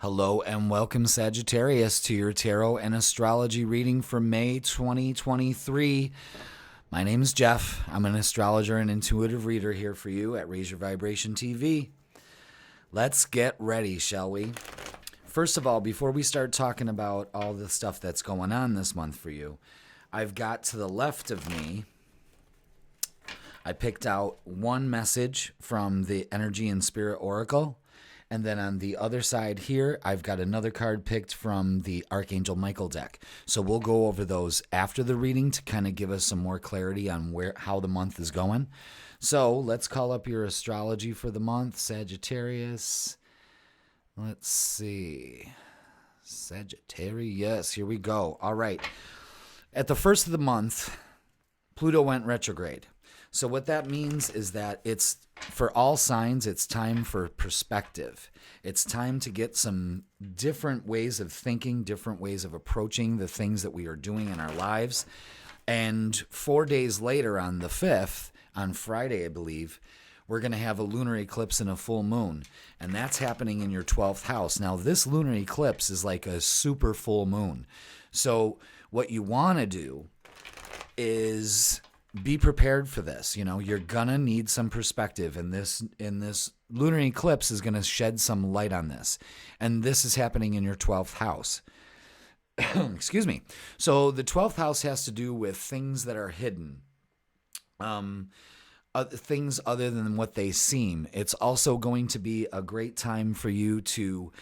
Hello and welcome, Sagittarius, to your tarot and astrology reading for May 2023. My name is Jeff. I'm an astrologer and intuitive reader here for you at Raise Your Vibration TV. Let's get ready, shall we? First of all, before we start talking about all the stuff that's going on this month for you, I've got to the left of me, I picked out one message from the Energy and Spirit Oracle. And then on the other side here, I've got another card picked from the Archangel Michael deck. So we'll go over those after the reading to kind of give us some more clarity on how the month is going. So let's call up your astrology for the month, Sagittarius. Let's see. Sagittarius, here we go. All right. At the first of the month, Pluto went retrograde. So what that means is that it's, for all signs, it's time for perspective. It's time to get some different ways of thinking, different ways of approaching the things that we are doing in our lives. And 4 days later, on the 5th, on Friday, I believe, we're going to have a lunar eclipse and a full moon. And that's happening in your 12th house. Now, this lunar eclipse is like a super full moon. So what you want to do is be prepared for this. You know, you're gonna need some perspective, and this lunar eclipse is gonna shed some light on this. And this is happening in your 12th house. Excuse me. So the 12th house has to do with things that are hidden. Things other than what they seem. It's also going to be a great time for you to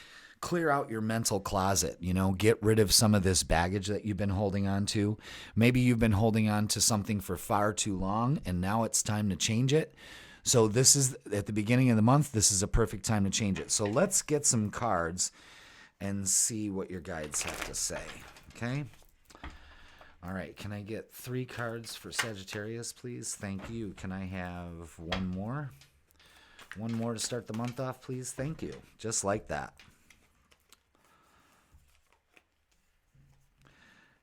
clear out your mental closet, get rid of some of this baggage that you've been holding on to. Maybe you've been holding on to something for far too long, and now it's time to change it. So this is, at the beginning of the month, this is a perfect time to change it. So let's get some cards and see what your guides have to say, okay? All right, can I get 3 cards for Sagittarius, please? Thank you. Can I have one more? One more to start the month off, please? Thank you. Just like that.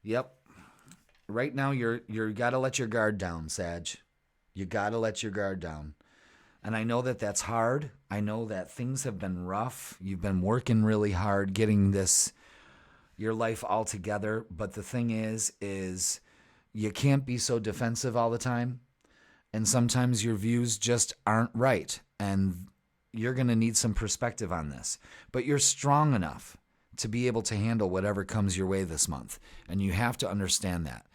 Yep. Right now, you got to let your guard down, Sag. You got to let your guard down. And I know that that's hard. I know that things have been rough. You've been working really hard getting your life all together. But the thing is you can't be so defensive all the time. And sometimes your views just aren't right. And you're going to need some perspective on this. But you're strong enough to be able to handle whatever comes your way this month. And you have to understand that.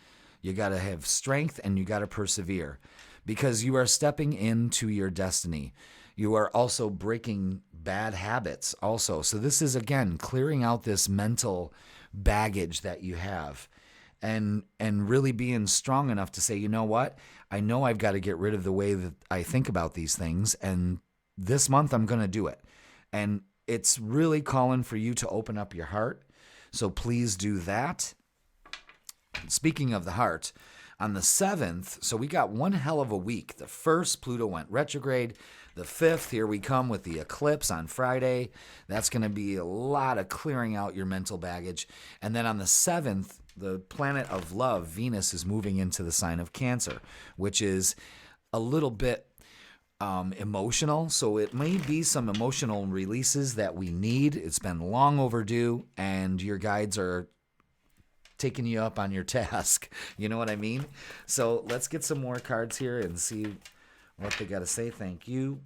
You got to have strength and you got to persevere, because you are stepping into your destiny. You are also breaking bad habits also. So this is, again, clearing out this mental baggage that you have and really being strong enough to say, you know what? I know I've got to get rid of the way that I think about these things. And this month I'm going to do it. And it's really calling for you to open up your heart. So please do that. Speaking of the heart, on the 7th, so we got one hell of a week. The 1st, Pluto went retrograde. The 5th, here we come with the eclipse on Friday. That's going to be a lot of clearing out your mental baggage. And then on the 7th, the planet of love, Venus, is moving into the sign of Cancer, which is a little bit emotional. So it may be some emotional releases that we need. It's been long overdue, and your guides are taking you up on your task. You know what I mean? So let's get some more cards here and see what they got to say. Thank you.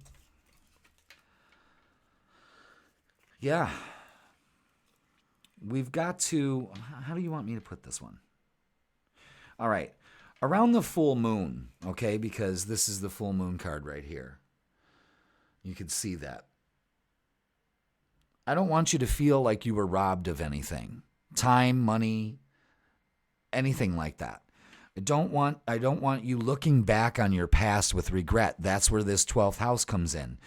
Yeah. We've got to, how do you want me to put this one? All right. Around the full moon, okay, because this is the full moon card right here. You can see that. I don't want you to feel like you were robbed of anything. Time, money, anything like that. I don't want you looking back on your past with regret. That's where this 12th house comes in.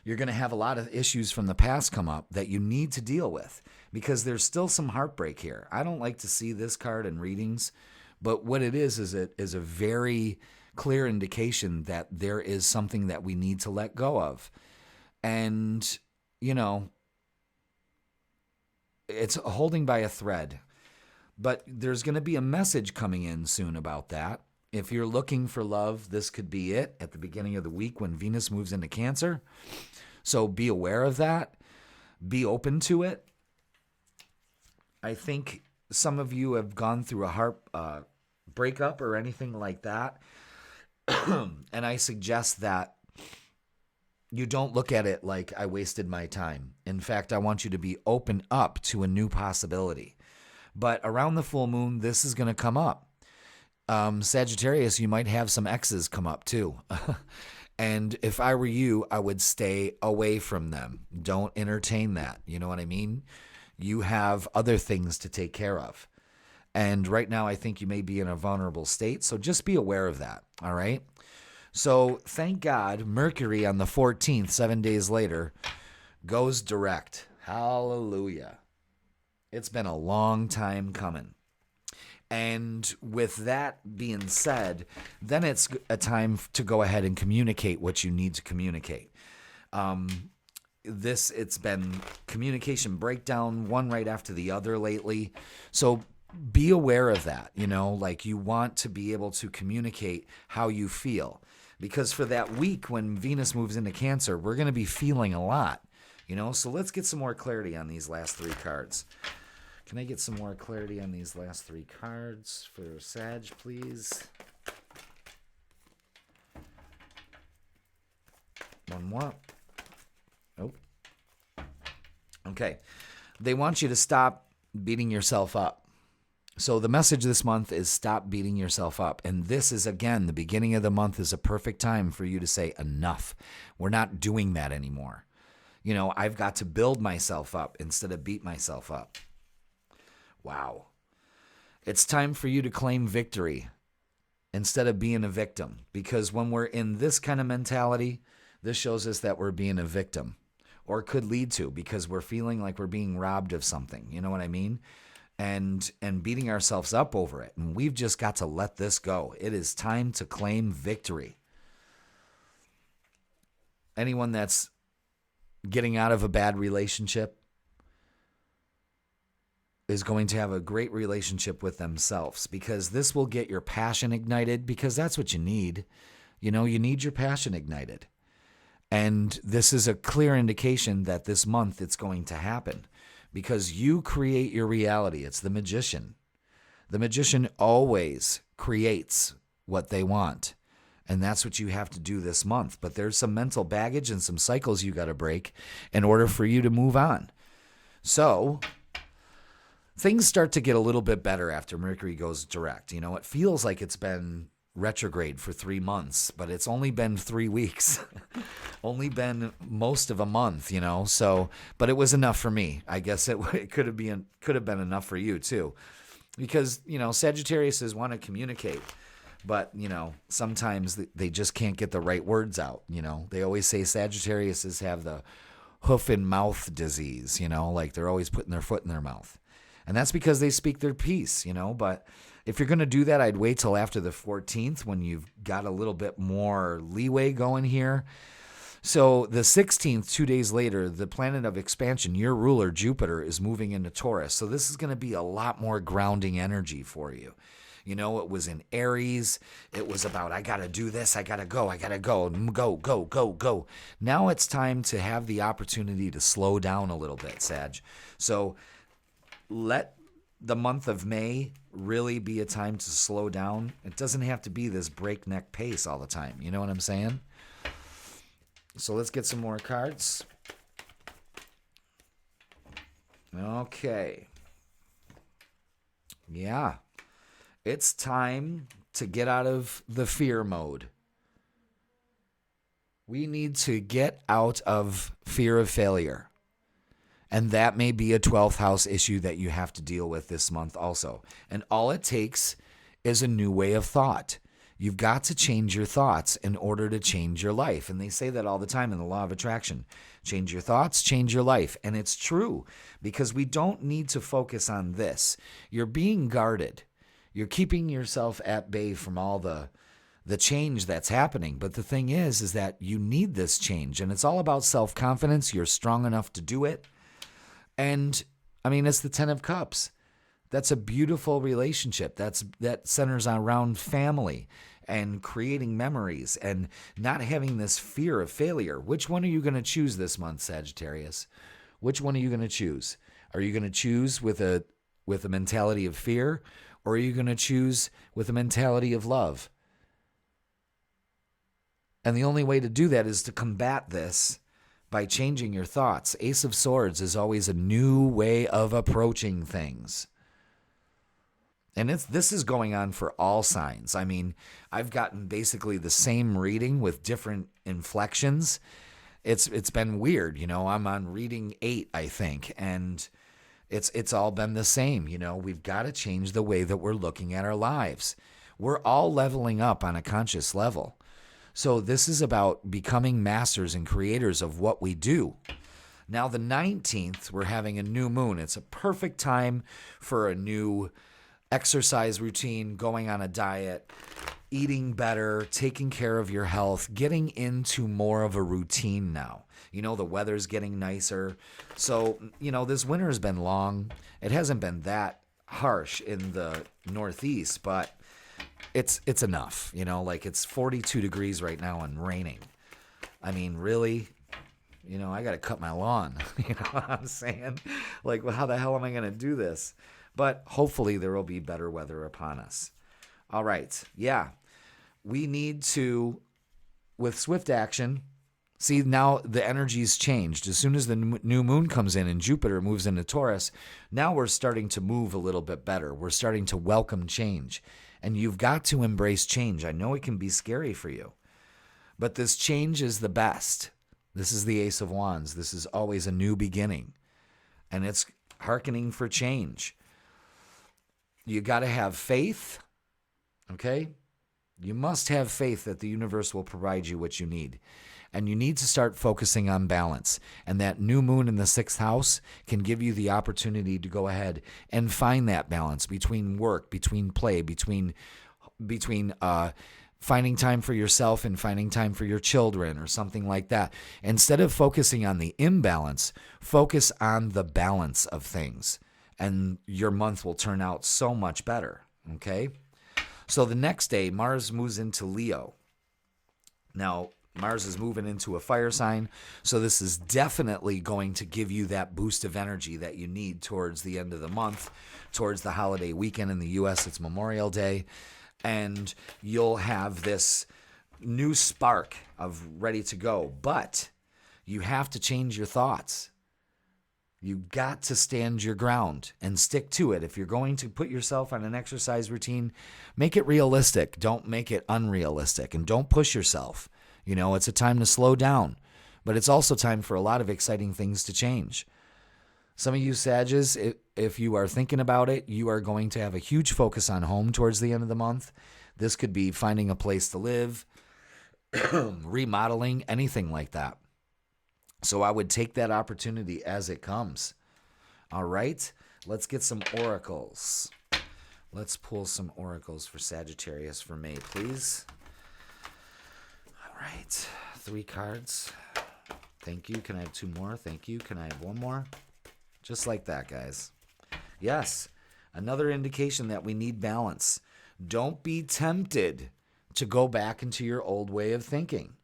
You're going to have a lot of issues from the past come up that you need to deal with, because there's still some heartbreak here. I don't like to see this card in readings, but what it is a very clear indication that there is something that we need to let go of. And, it's holding by a thread. But there's going to be a message coming in soon about that. If you're looking for love, this could be it at the beginning of the week when Venus moves into Cancer. So be aware of that. Be open to it. I think some of you have gone through a heart breakup or anything like that. And I suggest that you don't look at it like I wasted my time. In fact, I want you to be open up to a new possibility. But around the full moon, this is going to come up. Sagittarius, you might have some exes come up too. And if I were you, I would stay away from them. Don't entertain that. You know what I mean? You have other things to take care of. And right now, I think you may be in a vulnerable state. So just be aware of that. All right? So thank God, Mercury on the 14th, 7 days later, goes direct. Hallelujah. It's been a long time coming. And with that being said, then it's a time to go ahead and communicate what you need to communicate. It's been communication breakdown, one right after the other lately. So be aware of that, like you want to be able to communicate how you feel. Because for that week when Venus moves into Cancer, we're going to be feeling a lot, So let's get some more clarity on these last three cards. Can I get some more clarity on these last three cards for Sag, please? One more. Oh. Okay. They want you to stop beating yourself up. So the message this month is stop beating yourself up. And this is, again, the beginning of the month is a perfect time for you to say enough. We're not doing that anymore. I've got to build myself up instead of beat myself up. Wow. It's time for you to claim victory instead of being a victim. Because when we're in this kind of mentality, this shows us that we're being a victim. Or could lead to, because we're feeling like we're being robbed of something. You know what I mean? And beating ourselves up over it. And we've just got to let this go. It is time to claim victory. Anyone that's getting out of a bad relationship is going to have a great relationship with themselves, because this will get your passion ignited, because that's what you need. You need your passion ignited. And this is a clear indication that this month it's going to happen, because you create your reality. It's the magician. The magician always creates what they want. And that's what you have to do this month. But there's some mental baggage and some cycles you got to break in order for you to move on. So things start to get a little bit better after Mercury goes direct. It feels like it's been retrograde for 3 months, but it's only been 3 weeks. Only been most of a month, So, but it was enough for me. I guess it could have been enough for you too, because Sagittariuses want to communicate, but sometimes they just can't get the right words out. They always say Sagittariuses have the hoof and mouth disease. Like they're always putting their foot in their mouth. And that's because they speak their piece, But if you're going to do that, I'd wait till after the 14th when you've got a little bit more leeway going here. So the 16th, 2 days later, the planet of expansion, your ruler, Jupiter, is moving into Taurus. So this is going to be a lot more grounding energy for you. It was in Aries. It was about, I got to do this. I got to go. Go. Now it's time to have the opportunity to slow down a little bit, Sag. So let the month of May really be a time to slow down. It doesn't have to be this breakneck pace all the time. You know what I'm saying? So let's get some more cards. Okay. Yeah. It's time to get out of the fear mode. We need to get out of fear of failure. And that may be a 12th house issue that you have to deal with this month also. And all it takes is a new way of thought. You've got to change your thoughts in order to change your life. And they say that all the time in the law of attraction. Change your thoughts, change your life. And it's true, because we don't need to focus on this. You're being guarded. You're keeping yourself at bay from all the change that's happening. But the thing is that you need this change. And it's all about self-confidence. You're strong enough to do it. And it's the 10 of Cups. That's a beautiful relationship. That centers around family and creating memories and not having this fear of failure. Which one are you going to choose this month, Sagittarius? Which one are you going to choose? Are you going to choose with a with a mentality of fear, or are you going to choose with a mentality of love? And the only way to do that is to combat this by changing your thoughts. Ace of Swords is always a new way of approaching things. And this is going on for all signs. I mean, I've gotten basically the same reading with different inflections. It's been weird, you know. I'm on reading 8, I think, and it's all been the same. You know, we've got to change the way that we're looking at our lives. We're all leveling up on a conscious level. So this is about becoming masters and creators of what we do. Now, the 19th, we're having a new moon. It's a perfect time for a new exercise routine, going on a diet, eating better, taking care of your health, getting into more of a routine now. You know, the weather's getting nicer. So, you know, this winter has been long. It hasn't been that harsh in the Northeast, but it's enough. You know, like it's 42 degrees right now and raining. I mean, really? You know, I got to cut my lawn. You know what I'm saying? Like, well, how the hell am I going to do this? But hopefully there will be better weather upon us. All right. Yeah. We need to, with swift action, see now the energy's changed. As soon as the new moon comes in and Jupiter moves into Taurus, now we're starting to move a little bit better. We're starting to welcome change. And you've got to embrace change. I know it can be scary for you, but this change is the best. This is the Ace of Wands. This is always a new beginning, and it's hearkening for change. You got to have faith, okay? You must have faith that the universe will provide you what you need. And you need to start focusing on balance. And that new moon in the 6th house can give you the opportunity to go ahead and find that balance between work, between play, between finding time for yourself and finding time for your children or something like that. Instead of focusing on the imbalance, focus on the balance of things. And your month will turn out so much better, okay? So the next day, Mars moves into Leo. Now, Mars is moving into a fire sign, so this is definitely going to give you that boost of energy that you need towards the end of the month, towards the holiday weekend. In the U.S., it's Memorial Day, and you'll have this new spark of ready to go. But you have to change your thoughts. You got to stand your ground and stick to it. If you're going to put yourself on an exercise routine, make it realistic. Don't make it unrealistic, and don't push yourself. You know, it's a time to slow down, but it's also time for a lot of exciting things to change. Some of you Sages, if you are thinking about it, you are going to have a huge focus on home towards the end of the month. This could be finding a place to live, remodeling, anything like that. So I would take that opportunity as it comes. All right, let's get some oracles. Let's pull some oracles for Sagittarius for May, please. All right, 3 cards. Thank you. Can I have 2 more? Thank you. Can I have 1 more? Just like that, guys. Yes, another indication that we need balance. Don't be tempted to go back into your old way of thinking.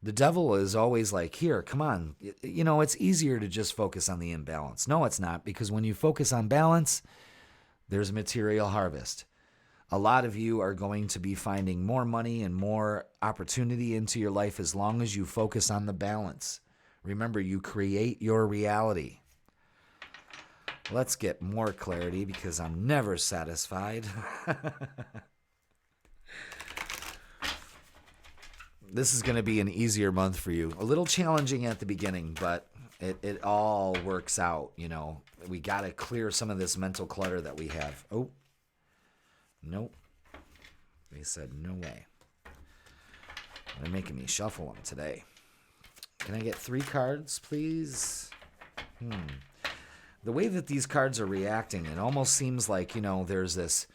The devil is always like, here, come on. You know, it's easier to just focus on the imbalance. No, it's not, because when you focus on balance, there's a material harvest. A lot of you are going to be finding more money and more opportunity into your life as long as you focus on the balance. Remember, you create your reality. Let's get more clarity because I'm never satisfied. This is going to be an easier month for you. A little challenging at the beginning, but it all works out, you know. We got to clear some of this mental clutter that we have. Oh, nope. They said no way. They're making me shuffle them today. Can I get 3 cards, please? The way that these cards are reacting, it almost seems like, you know, there's this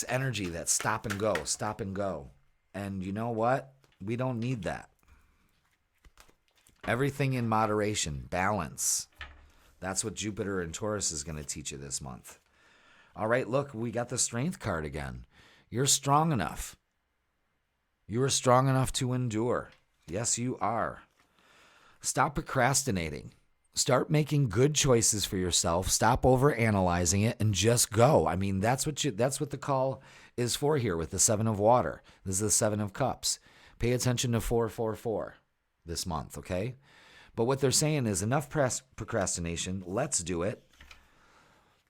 energy that's stop and go, stop and go. And you know what? We don't need that. Everything in moderation, balance. That's what Jupiter and Taurus is going to teach you this month. All right, look, we got the Strength card again. You're strong enough. You are strong enough to endure. Yes, you are. Stop procrastinating. Start making good choices for yourself. Stop over analyzing it and just go. I mean, that's what the call is for here with the 7 of water. This is the 7 of cups. Pay attention to 444 this month, okay? But what they're saying is enough procrastination. Let's do it.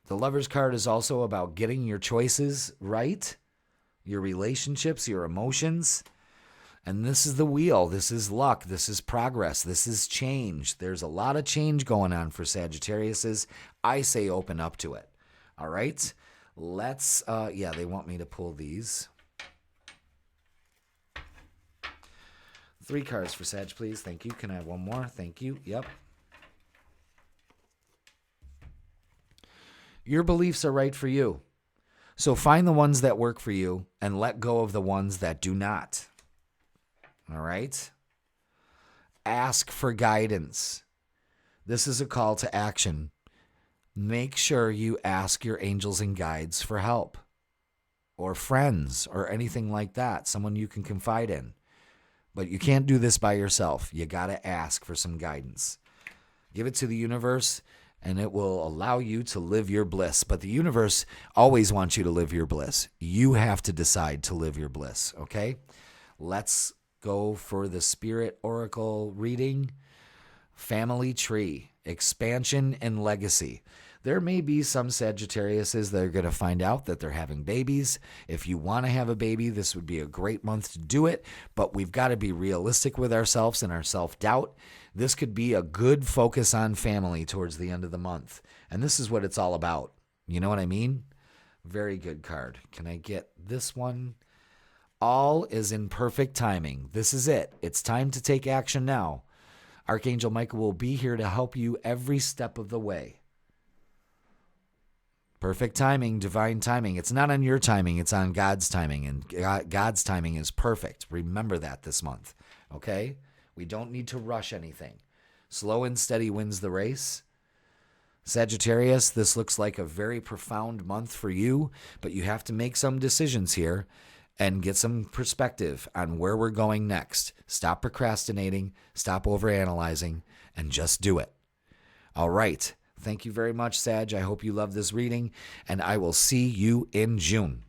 The Lover's card is also about getting your choices right, your relationships, your emotions. And this is the wheel. This is luck. This is progress. This is change. There's a lot of change going on for Sagittariuses. I say open up to it. All right? Let's, they want me to pull these. 3 cards for Sag, please. Thank you. Can I have one more? Thank you. Yep. Your beliefs are right for you. So find the ones that work for you and let go of the ones that do not. All right? Ask for guidance. This is a call to action. Make sure you ask your angels and guides for help or friends or anything like that, someone you can confide in. But you can't do this by yourself. You got to ask for some guidance. Give it to the universe, and it will allow you to live your bliss. But the universe always wants you to live your bliss. You have to decide to live your bliss, okay? Let's go for the Spirit Oracle reading. Family tree, expansion and legacy. There may be some Sagittariuses that are going to find out that they're having babies. If you want to have a baby, this would be a great month to do it, but we've got to be realistic with ourselves and our self-doubt. This could be a good focus on family towards the end of the month, and this is what it's all about. You know what I mean? Very good card. Can I get this one? All is in perfect timing. This is it. It's time to take action now. Archangel Michael will be here to help you every step of the way. Perfect timing, divine timing. It's not on your timing, it's on God's timing, and God's timing is perfect. Remember that this month, okay? We don't need to rush anything. Slow and steady wins the race. Sagittarius, this looks like a very profound month for you, but you have to make some decisions here and get some perspective on where we're going next. Stop procrastinating, stop overanalyzing, and just do it. All right. Thank you very much, Sag. I hope you love this reading, and I will see you in June.